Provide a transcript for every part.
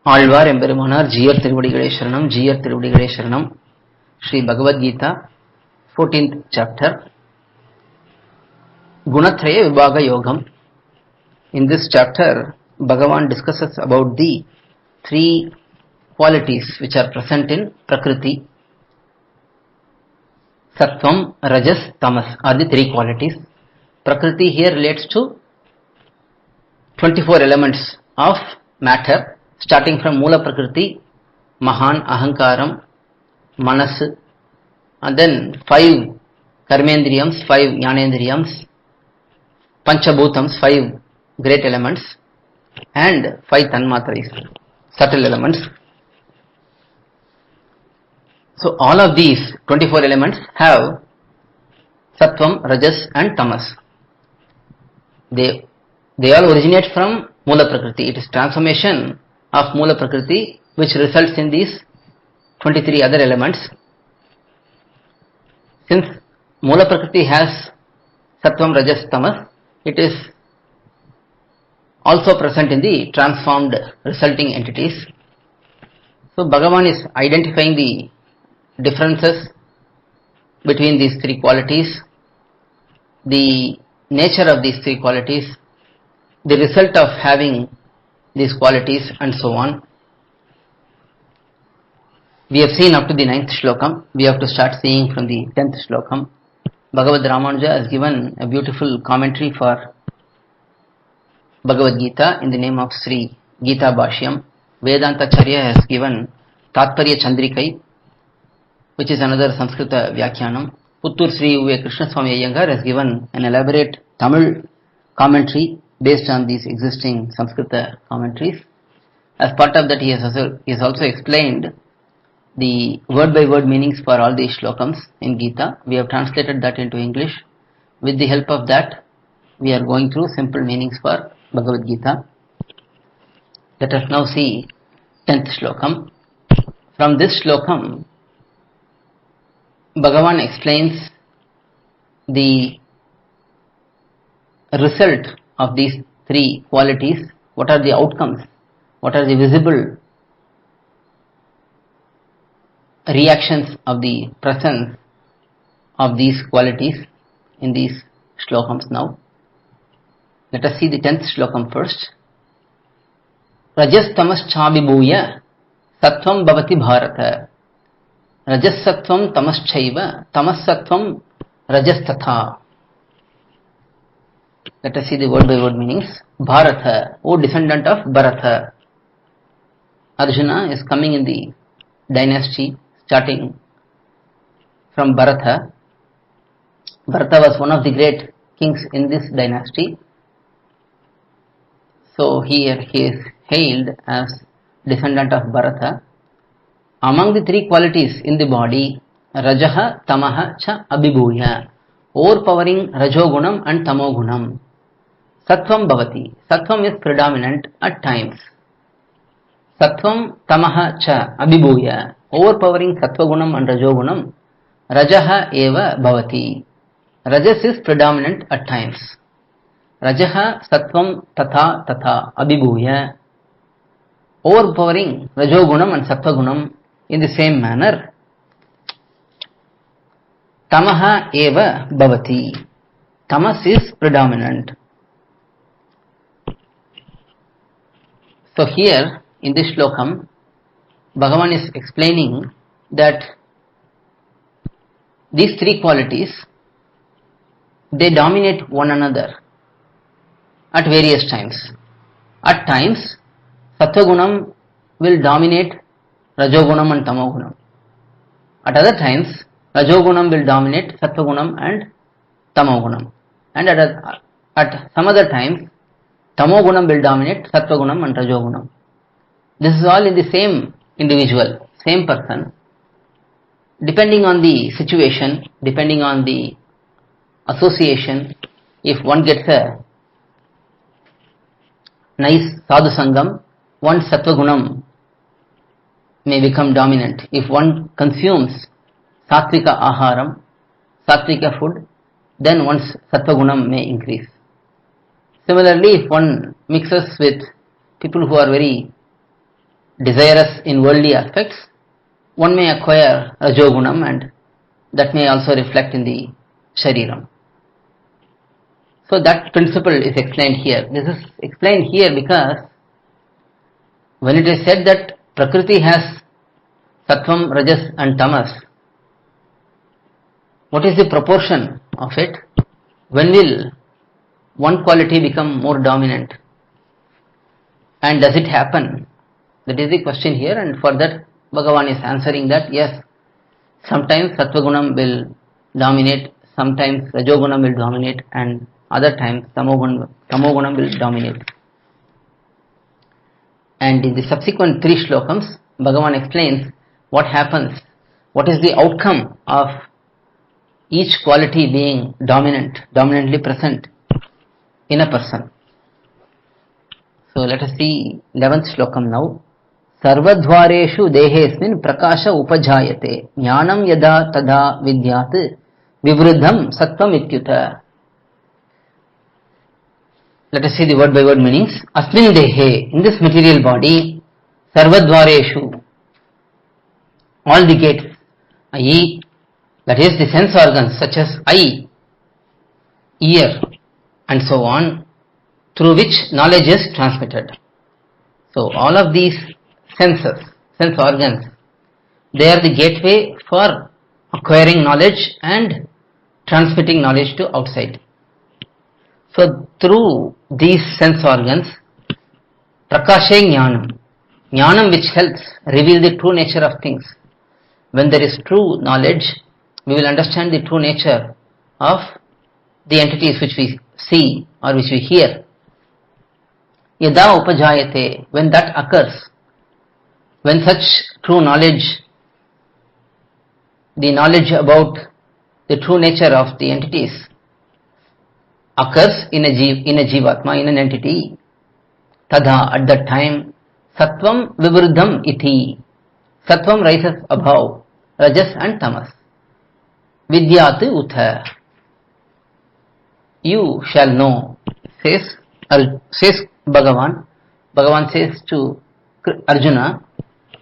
ஆழ்வார் எம்பெருமானார் ஜீயர் திருவடிகளே சரணம். ஜீயர் திருவடிகளே சரணம். Sri Bhagavad Gita 14th chapter, Gunatraya Vibhaga Yogam. In this chapter, Bhagavan discusses about the three qualities which are present in Prakriti. Sattvam, Rajas, Tamas are the three qualities. Prakriti here relates to 24 elements of matter, starting from Mula Prakriti, Mahan, Ahankaram, Manas, and then 5 Karmendriyams, 5 Jnanendriyams, Panchabhutams, 5 great elements, and 5 Tanmatras, subtle elements. So all of these 24 elements have Sattvam, Rajas and Tamas. They all originate from Mula Prakriti. It is transformation of Mula Prakriti which results in these 23 other elements. Since Mula Prakriti has Sattvam, Rajas, Tamas, it is also present in the transformed resulting entities. So Bhagavan is identifying the differences between these three qualities, the nature of these three qualities, the result of having these qualities, and so on. We have seen up to the 9th shlokam. We have to start seeing from the 10th shlokam. Bhagavad Ramanuja has given a beautiful commentary for Bhagavad Gita in the name of Sri Gita Bhashyam. Vedanta Charya has given Tatparya Chandrikai, which is another Sanskrita Vyakhyanam. Puttur Sri U.A. Krishnaswamy Iyengar has given an elaborate Tamil commentary based on these existing Sanskrita commentaries. As part of that, he has also explained the word-by-word meanings for all these shlokams in Gita. We have translated that into English. With the help of that, we are going through simple meanings for Bhagavad Gita. Let us now see 10th shlokam. From this shlokam, Bhagavan explains the result of these three qualities. What are the outcomes? What are the visible reactions of the presence of these qualities in these shlokams now? Let us see the 10th shlokam first. Rajas tamas chabibhuya sattvam bhavati bharata. Rajas sattvam tamas chaiva tamas sattvam rajas tatha. Let us see the word by word meanings. Bharata, O descendant of Bharata. Arjuna is coming in the dynasty starting from Bharata. Bharata was one of the great kings in this dynasty. So here he is hailed as descendant of Bharata. Among the three qualities in the body, Rajaha, Tamaha, Cha, Abhibhuya, overpowering Rajogunam and Tamogunam. Sattvam Bhavati. Sattvam is predominant at times. Sattvam, Tamaha, Cha, Abhibhuya, overpowering Sattvagunam and Rajogunam. Rajaha eva Bhavati. Rajas is predominant at times. Rajaha, Sattvam, Tatha, Tatha, Abhibhuya, overpowering Rajogunam and Sattvagunam in the same manner. Tamaha eva Bhavati. Tamas is predominant. So here in this shlokam, Bhagavan is explaining that these three qualities, they dominate one another at various times. At times, Sattvagunam will dominate Rajogunam and Tamogunam. At other times, Rajogunam will dominate Sattvagunam and Tamogunam. And at some other times, Tamogunam will dominate Sattvagunam and Rajogunam. This is all in the same individual, same person. Depending on the situation, depending on the association, if one gets a nice sadhu sangam, one's Sattvagunam may become dominant. If one consumes Sattvika aharam, Sattvika food, then one's Sattvagunam may increase. Similarly, if one mixes with people who are very desirous in worldly aspects, one may acquire Rajogunam, and that may also reflect in the Shariram. So that principle is explained here. This is explained here because when it is said that Prakriti has Sattvam, Rajas and Tamas, what is the proportion of it? When will one quality become more dominant? And does it happen? That is the question here, and for that Bhagavan is answering that yes, sometimes Sattvagunam will dominate, sometimes Rajogunam will dominate, and other times Tamogunam will dominate. And in the subsequent 3 slokams, Bhagavan explains what happens, what is the outcome of each quality being dominantly present in a person. So let us see 11th slokam now. Sarvadvareshu dehesmin prakasha upajayate jnanam yada tada vidyat vivruddham sattvam ityuta. Let us see the word by word meanings. Asmin dehe, in this material body, sarvadvareshu, all the gates, i.e., that is the sense organs such as eye, ear and so on, through which knowledge is transmitted. So all of these sense organs, they are the gateway for acquiring knowledge and transmitting knowledge to outside. So through these sense organs, prakashe jnanam which helps reveal the true nature of things. When there is true knowledge, we will understand the true nature of the entities which we see or which we hear. Yada upajayate, when that occurs, when such true knowledge, the knowledge about the true nature of the entities occurs in a jivatma, in an entity, tada, at that time, sattvam vivruddham iti, sattvam rises above rajas and tamas, vidyat utha, you shall know, says Bhagavan says to Arjuna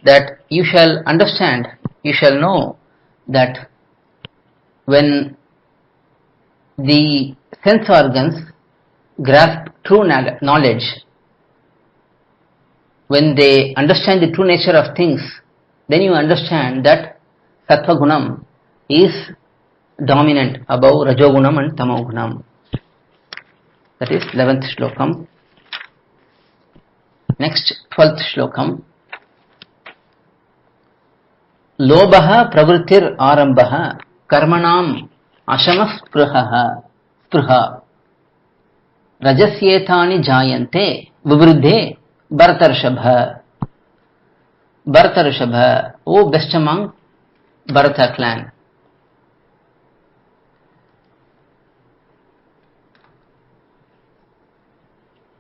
that you shall understand, you shall know that when the sense organs grasp true knowledge, when they understand the true nature of things, then you understand that Sattva Gunam is dominant above Rajogunam and Tamogunam. That is 11th slokam. Next, 12th slokam. Lobha pravrittir arambha karmanam ashamah spruha rajasyetani jayante vivruddhe Bharatarshabha. Bharatarshabha, O best among Bharata clan.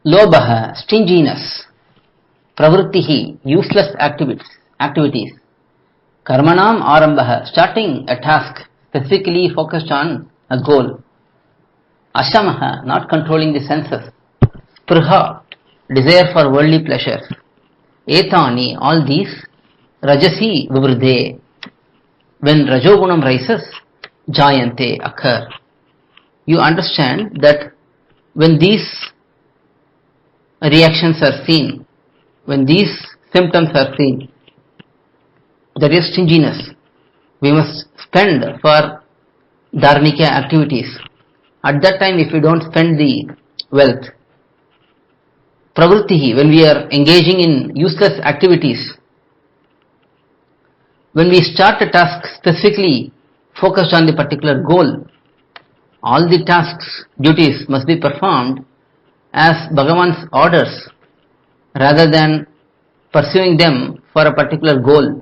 Lobha, stinginess. Pravrittihi, useless activities. Karmanam arambha, starting a task specifically focused on a goal. Ashamaha, not controlling the senses. Spruha, desire for worldly pleasures. Etani, all these. Rajasi vivruddhe, when Rajogunam rises, jayante, occur. You understand that when these reactions are seen, when these symptoms are seen, there is stinginess. We must spend for dharmika activities. At that time, if we don't spend the wealth, pravrittihi, when we are engaging in useless activities, when we start a task specifically focused on the particular goal, all the tasks, duties must be performed as Bhagavan's orders rather than pursuing them for a particular goal.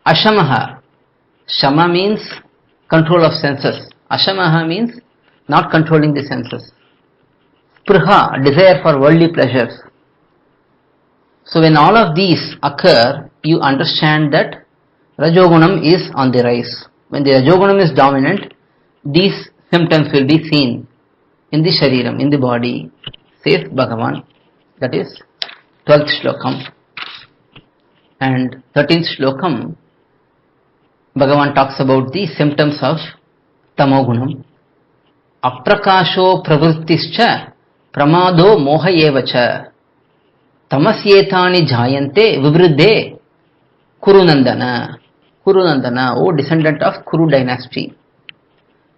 Ashamaha, shama means control of senses. Ashamaha means not controlling the senses. Spruha, desire for worldly pleasures. So when all of these occur, you understand that Rajogunam is on the rise. When the Rajogunam is dominant, these symptoms will be seen in the Shariram, in the body, says Bhagavan. That is 12th shlokam. And 13th shlokam, Bhagavan talks about the symptoms of tamogunam. Aprakasho pravrittischa pramado moha evacha tamasyetani jayante vivruddhe Kurunandana. Kurunandana, O descendant of Kuru dynasty.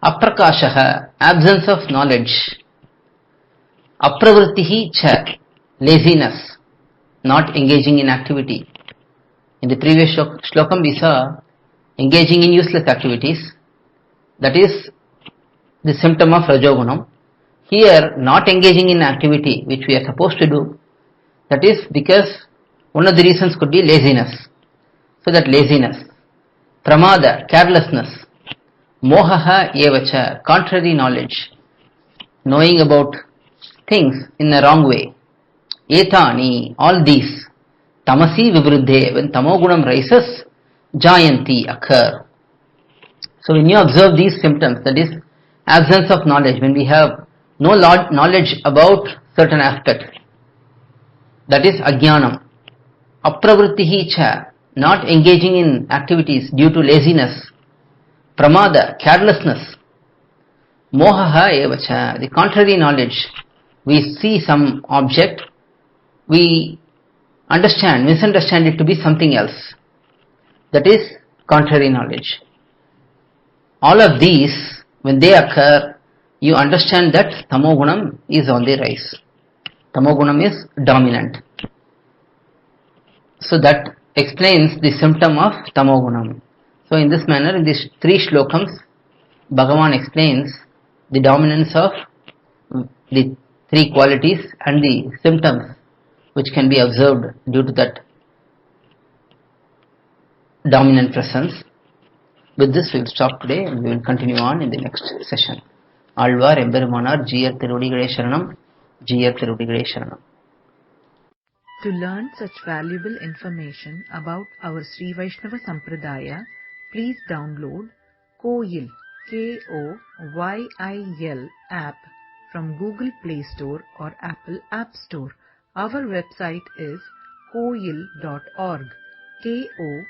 Aprakashaha, absence of knowledge. Apravrittihi cha, laziness, not engaging in activity. In the previous shlokam we saw engaging in useless activities. That is the symptom of Rajogunam. Here, not engaging in activity which we are supposed to do, that is because one of the reasons could be laziness. So that laziness, pramada, carelessness, mohaha evacha, contrary knowledge, knowing about things in a wrong way. Etani, all these, tamasi vivruddhe, when tamogunam rises, jayanti, occur. So when you observe these symptoms, that is absence of knowledge, when we have no knowledge about certain aspect, that is ajnanam. Apravrittihi cha, not engaging in activities due to laziness. Pramada, carelessness. Mohaha evacha, the contrary knowledge. We see some object, we misunderstand it to be something else. That is contrary knowledge. All of these, when they occur, you understand that tamogunam is on the rise. Tamogunam is dominant. So that explains the symptom of tamogunam. So in this manner, in these 3 shlokams, Bhagavan explains the dominance of the 3 qualities and the symptoms which can be observed due to that dominant presence. With this we will stop today and we will continue on in the next session. Alvar Emberimanar Jiyar Tiruvadigalai Sharanam, Jiyar Tiruvadigalai Sharanam. To learn such valuable information about our Sri Vaishnava Sampradaya, please download KOYIL, KOYIL app from Google Play Store or Apple App Store. Our website is koyil.org, KOYIL.org.